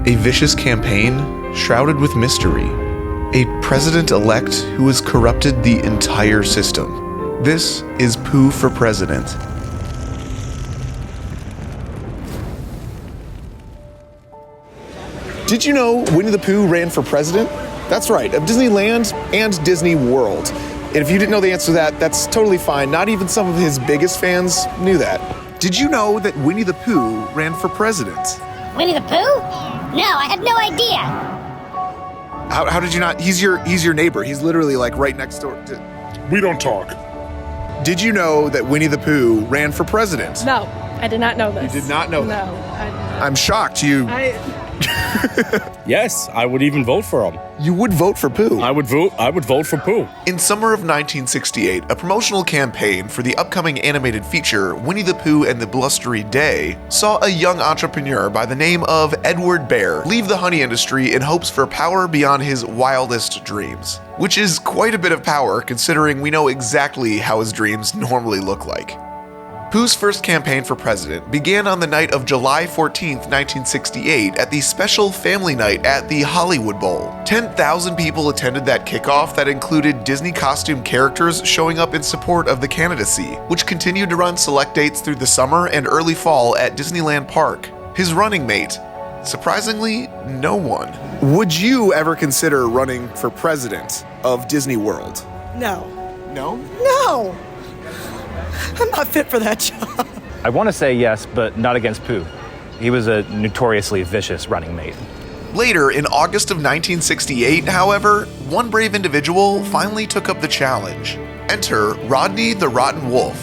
A vicious campaign shrouded with mystery. A president-elect who has corrupted the entire system. This is Pooh for President. Did you know Winnie the Pooh ran for president? That's right, of Disneyland and Disney World. And if you didn't know the answer to that, that's totally fine. Not even some of his biggest fans knew that. Did you know that Winnie the Pooh ran for president? Winnie the Pooh? No, I had no idea. How did you not? He's your neighbor. He's literally like right next door. We don't talk. Did you know that Winnie the Pooh ran for president? No, I did not know this. You did not know that? No, I did not. I'm shocked. Yes, I would even vote for him. You would vote for Pooh? I would vote for Pooh. In summer of 1968, a promotional campaign for the upcoming animated feature Winnie the Pooh and the Blustery Day saw a young entrepreneur by the name of Edward Bear leave the honey industry in hopes for power beyond his wildest dreams. Which is quite a bit of power considering we know exactly how his dreams normally look like. Pooh's first campaign for president began on the night of July 14, 1968 at the special family night at the Hollywood Bowl. 10,000 people attended that kickoff that included Disney costume characters showing up in support of the candidacy, which continued to run select dates through the summer and early fall at Disneyland Park. His running mate, surprisingly, no one. Would you ever consider running for president of Disney World? No. No? No! I'm not fit for that job. I want to say yes, but not against Pooh. He was a notoriously vicious running mate. Later, in August of 1968, however, one brave individual finally took up the challenge. Enter Rodney the Rotten Wolf.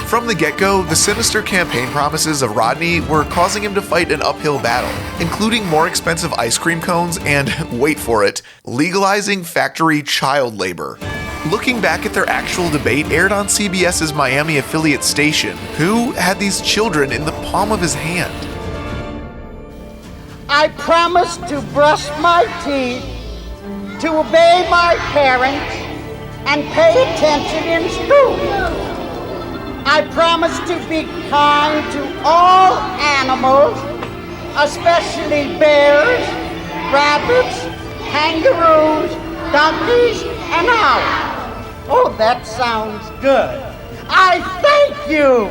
From the get-go, the sinister campaign promises of Rodney were causing him to fight an uphill battle, including more expensive ice cream cones and, wait for it, legalizing factory child labor. Looking back at their actual debate aired on CBS's Miami affiliate station, Pooh had these children in the palm of his hand. I promise to brush my teeth, to obey my parents, and pay attention in school. I promise to be kind to all animals, especially bears, rabbits, kangaroos, donkeys, and owls. Oh, that sounds good. I thank you!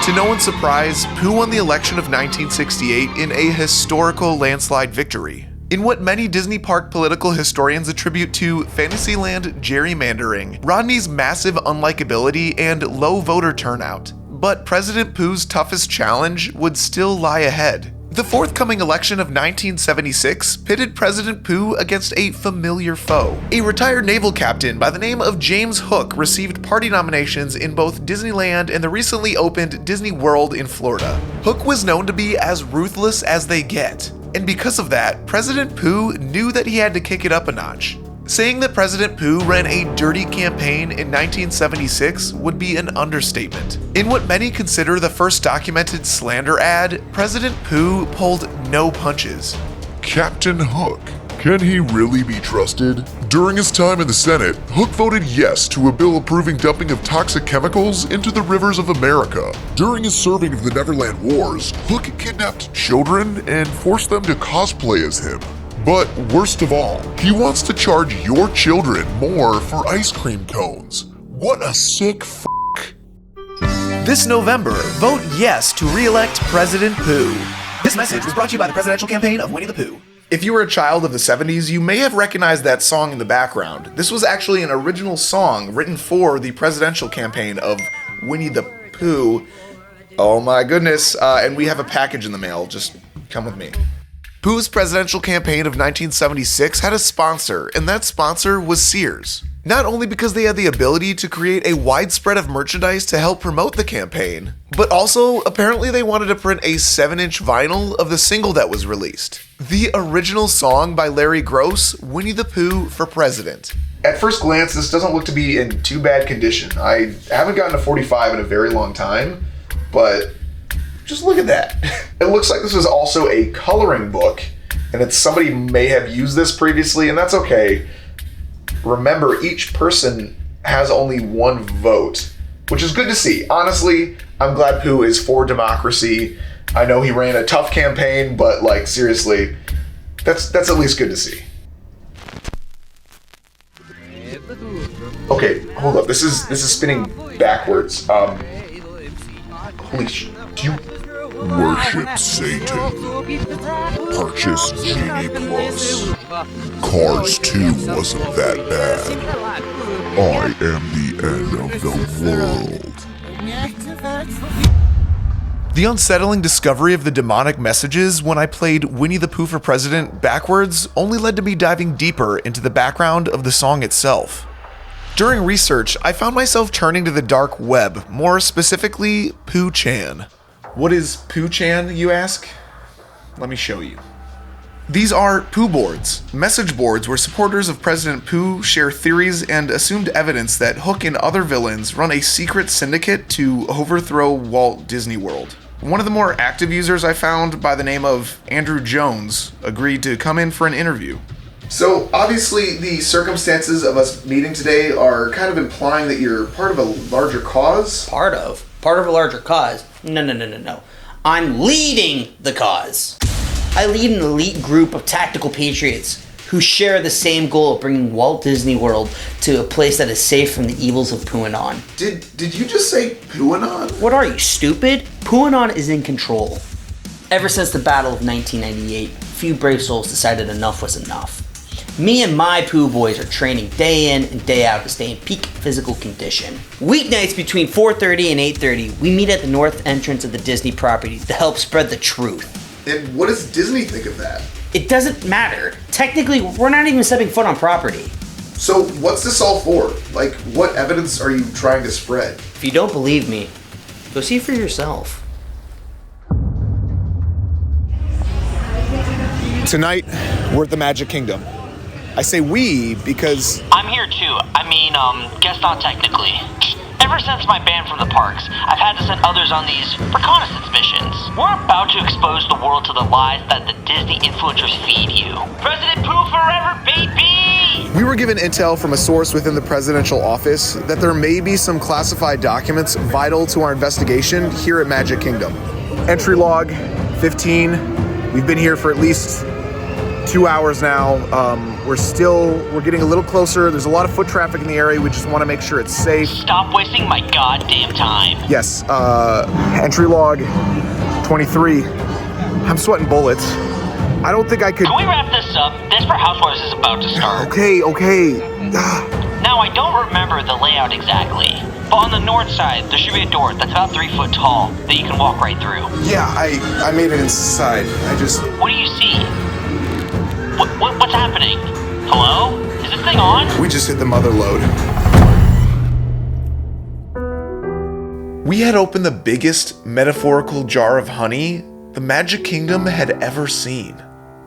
To no one's surprise, Pooh won the election of 1968 in a historical landslide victory. In what many Disney Park political historians attribute to Fantasyland gerrymandering, Rodney's massive unlikability, and low voter turnout. But President Pooh's toughest challenge would still lie ahead. The forthcoming election of 1976 pitted President Pooh against a familiar foe. A retired naval captain by the name of James Hook received party nominations in both Disneyland and the recently opened Disney World in Florida. Hook was known to be as ruthless as they get, and because of that, President Pooh knew that he had to kick it up a notch. Saying that President Pooh ran a dirty campaign in 1976 would be an understatement. In what many consider the first documented slander ad, President Pooh pulled no punches. Captain Hook. Can he really be trusted? During his time in the Senate, Hook voted yes to a bill approving dumping of toxic chemicals into the rivers of America. During his serving of the Neverland Wars, Hook kidnapped children and forced them to cosplay as him. But worst of all, he wants to charge your children more for ice cream cones. What a sick f***. This November, vote yes to re-elect President Pooh. This message was brought to you by the presidential campaign of Winnie the Pooh. If you were a child of the 70s, you may have recognized that song in the background. This was actually an original song written for the presidential campaign of Winnie the Pooh. Oh my goodness, and we have a package in the mail. Just come with me. Pooh's presidential campaign of 1976 had a sponsor, and that sponsor was Sears. Not only because they had the ability to create a wide spread of merchandise to help promote the campaign, but also apparently they wanted to print a 7-inch vinyl of the single that was released. The original song by Larry Gross, Winnie the Pooh for President. At first glance, this doesn't look to be in too bad condition. I haven't gotten a 45 in a very long time, but just look at that. It looks like this is also a coloring book, and somebody may have used this previously, and that's okay. Remember, each person has only one vote, which is good to see. Honestly, I'm glad Pooh is for democracy. I know he ran a tough campaign, but like seriously, that's at least good to see. Okay, hold up. This is spinning backwards. Holy shit. Do you Worship Satan. Purchase Genie Plus. Cars 2 wasn't that bad. I am the end of the world. The unsettling discovery of the demonic messages when I played Winnie the Pooh for President backwards only led to me diving deeper into the background of the song itself. During research, I found myself turning to the dark web, more specifically Pooh-chan. What is Pooh-chan, you ask? Let me show you. These are Pooh boards, message boards where supporters of President Pooh share theories and assumed evidence that Hook and other villains run a secret syndicate to overthrow Walt Disney World. One of the more active users I found, by the name of Andrew Jones, agreed to come in for an interview. So obviously the circumstances of us meeting today are kind of implying that you're part of a larger cause. Part of a larger cause? No. I'm leading the cause. I lead an elite group of tactical patriots who share the same goal of bringing Walt Disney World to a place that is safe from the evils of Pooh-ANON. Did you just say Pooh-ANON? What are you, stupid? Pooh-ANON is in control. Ever since the Battle of 1998, few brave souls decided enough was enough. Me and my Pooh boys are training day in and day out to stay in peak physical condition. Weeknights between 4:30 and 8:30, we meet at the north entrance of the Disney property to help spread the truth. And what does Disney think of that? It doesn't matter. Technically, we're not even stepping foot on property. So what's this all for? Like, what evidence are you trying to spread? If you don't believe me, go see for yourself. Tonight, we're at the Magic Kingdom. I say we because I'm here too. Guess not technically. Ever since my ban from the parks, I've had to send others on these reconnaissance missions. We're about to expose the world to the lies that the Disney influencers feed you. President Pooh forever, baby! we were given intel from a source within the presidential office that there may be some classified documents vital to our investigation here at Magic Kingdom. Entry log 15. We've been here for at least 2 hours now. We're getting a little closer. There's a lot of foot traffic in the area. We just want to make sure it's safe. Stop wasting my goddamn time. Yes, entry log 23. I'm sweating bullets. I don't think I could... Can we wrap this up? Desperate Housewives is about to start. Okay. Now, I don't remember the layout exactly, but on the north side, there should be a door that's about 3 foot tall that you can walk right through. Yeah, I made it inside. What do you see? What's happening? Hello? Is this thing on? We just hit the mother load. We had opened the biggest metaphorical jar of honey the Magic Kingdom had ever seen.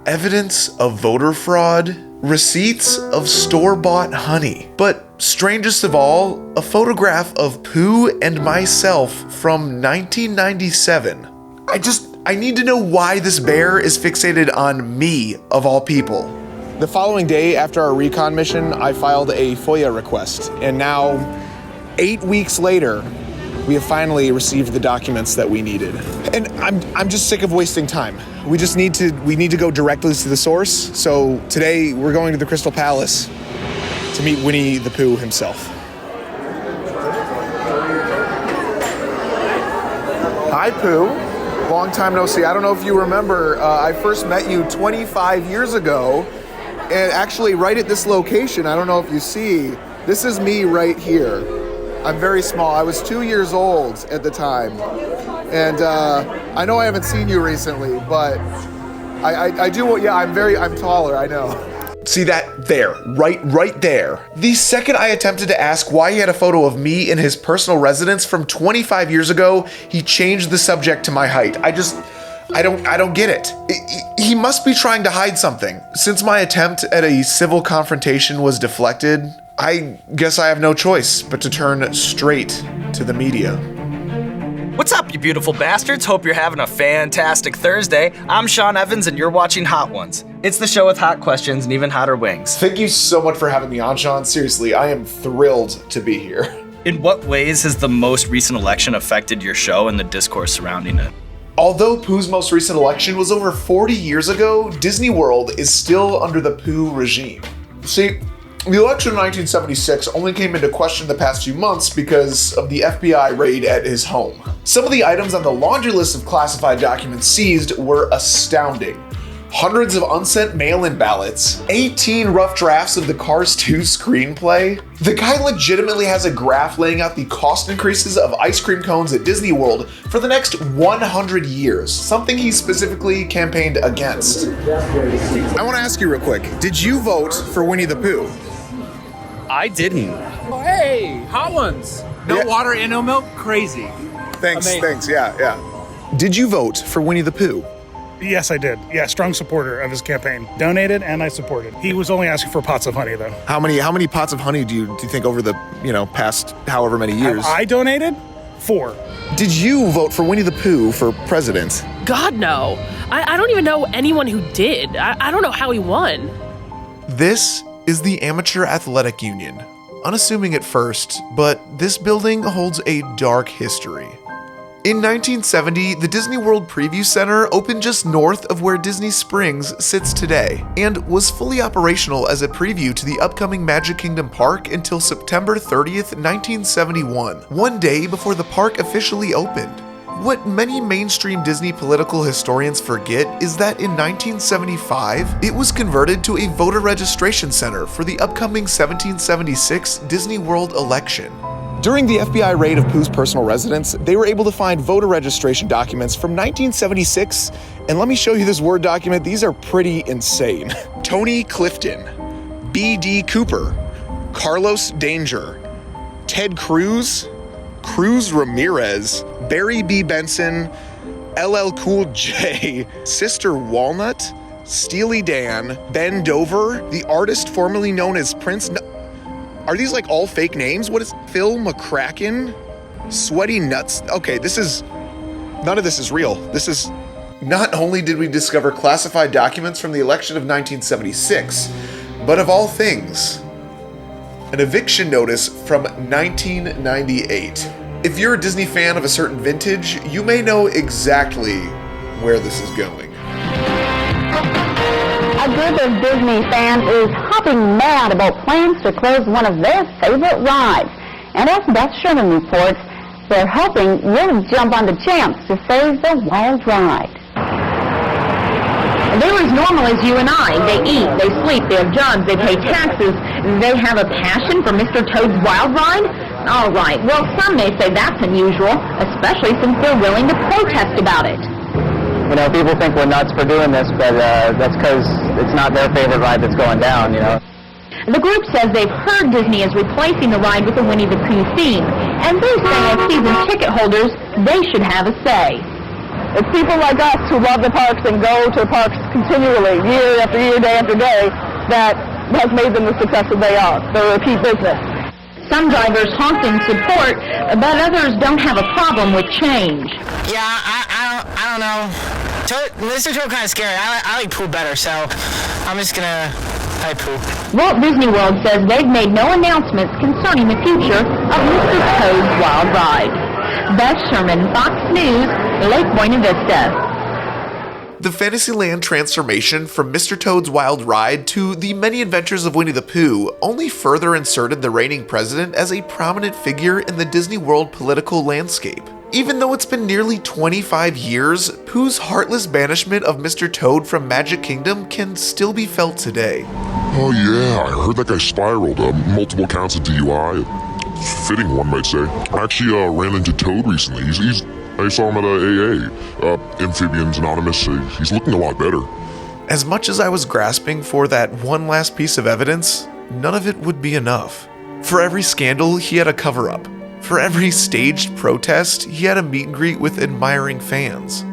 Evidence of voter fraud, receipts of store-bought honey, but strangest of all, a photograph of Pooh and myself from 1997. I need to know why this bear is fixated on me, of all people. The following day after our recon mission, I filed a FOIA request, and now, 8 weeks later, we have finally received the documents that we needed. And I'm just sick of wasting time. We need to go directly to the source. So today we're going to the Crystal Palace to meet Winnie the Pooh himself. Hi, Pooh. Long time no see. I don't know if you remember, I first met you 25 years ago, and actually right at this location, I don't know if you see, this is me right here. I'm very small. I was 2 years old at the time. And I know I haven't seen you recently, but I do, yeah, I'm taller, I know. See that there, right there. The second I attempted to ask why he had a photo of me in his personal residence from 25 years ago, he changed the subject to my height. I don't get it. He must be trying to hide something. Since my attempt at a civil confrontation was deflected, I guess I have no choice but to turn straight to the media. What's up, you beautiful bastards? Hope you're having a fantastic Thursday. I'm Sean Evans, and you're watching Hot Ones. It's the show with hot questions and even hotter wings. Thank you so much for having me on, Sean. Seriously, I am thrilled to be here. In what ways has the most recent election affected your show and the discourse surrounding it? Although Pooh's most recent election was over 40 years ago, Disney World is still under the Pooh regime. See, the election of 1976 only came into question the past few months because of the FBI raid at his home. Some of the items on the laundry list of classified documents seized were astounding. Hundreds of unsent mail-in ballots, 18 rough drafts of the Cars 2 screenplay. The guy legitimately has a graph laying out the cost increases of ice cream cones at Disney World for the next 100 years, something he specifically campaigned against. I want to ask you real quick, did you vote for Winnie the Pooh? I didn't. Oh, hey, hot ones. No water and no milk? Crazy. Thanks, yeah. Did you vote for Winnie the Pooh? Yes, I did. Yeah, strong supporter of his campaign. Donated and I supported. He was only asking for pots of honey, though. How many pots of honey do you think over the past however many years? Have I donated 4. Did you vote for Winnie the Pooh for president? God, no. I don't even know anyone who did. I don't know how he won. This is the Amateur Athletic Union. Unassuming at first, but this building holds a dark history. In 1970, the Disney World Preview Center opened just north of where Disney Springs sits today, and was fully operational as a preview to the upcoming Magic Kingdom Park until September 30th, 1971, one day before the park officially opened. What many mainstream Disney political historians forget is that in 1975, it was converted to a voter registration center for the upcoming 1776 Disney World election. During the FBI raid of Pooh's personal residence, they were able to find voter registration documents from 1976, and let me show you this Word document. These are pretty insane. Tony Clifton, B.D. Cooper, Carlos Danger, Ted Cruz, Cruz Ramirez, Barry B. Benson, LL Cool J, Sister Walnut, Steely Dan, Ben Dover, the artist formerly known as Prince. Are these like all fake names? What is Phil McCracken? Sweaty Nuts? Okay, none of this is real. Not only did we discover classified documents from the election of 1976, but of all things, an eviction notice from 1998. If you're a Disney fan of a certain vintage, you may know exactly where this is going. A group of Disney fans is hopping mad about plans to close one of their favorite rides. And as Beth Sherman reports, they're hoping you'll jump on the chance to save the wild ride. They're as normal as you and I. They eat, they sleep, they have jobs, they pay taxes. They have a passion for Mr. Toad's Wild Ride? All right, well, some may say that's unusual, especially since they're willing to protest about it. You know, people think we're nuts for doing this, but that's because it's not their favorite ride that's going down, you know. The group says they've heard Disney is replacing the ride with a Winnie the Pooh theme, and they say as season ticket holders, they should have a say. It's people like us who love the parks and go to parks continually, year after year, day after day, that has made them the success that they are. They're a repeat business. Some drivers honk in support, but others don't have a problem with change. Yeah, I don't know. Mr. Toad kind of scary. I like Pooh better, so I'm just gonna type Pooh. Walt Disney World says they've made no announcements concerning the future of Mr. Toad's Wild Ride. Beth Sherman, Fox News, Lake Buena Vista. The Fantasyland transformation from Mr. Toad's Wild Ride to The Many Adventures of Winnie the Pooh only further inserted the reigning president as a prominent figure in the Disney World political landscape. Even though it's been nearly 25 years, Pooh's heartless banishment of Mr. Toad from Magic Kingdom can still be felt today. Oh yeah, I heard that guy spiraled, multiple counts of DUI. Fitting, one might say. I actually ran into Toad recently. I saw him at AA, Amphibians Anonymous. He's looking a lot better. As much as I was grasping for that one last piece of evidence, none of it would be enough. For every scandal, he had a cover-up. For every staged protest, he had a meet and greet with admiring fans.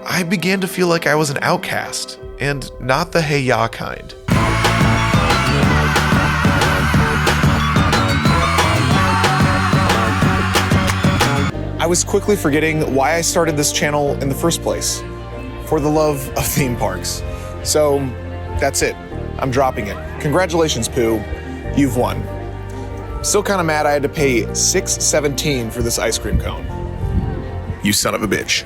I began to feel like I was an outcast, and not the hey ya kind. I was quickly forgetting why I started this channel in the first place. For the love of theme parks. So, that's it. I'm dropping it. Congratulations, Pooh. You've won. Still kind of mad I had to pay $6.17 for this ice cream cone. You son of a bitch.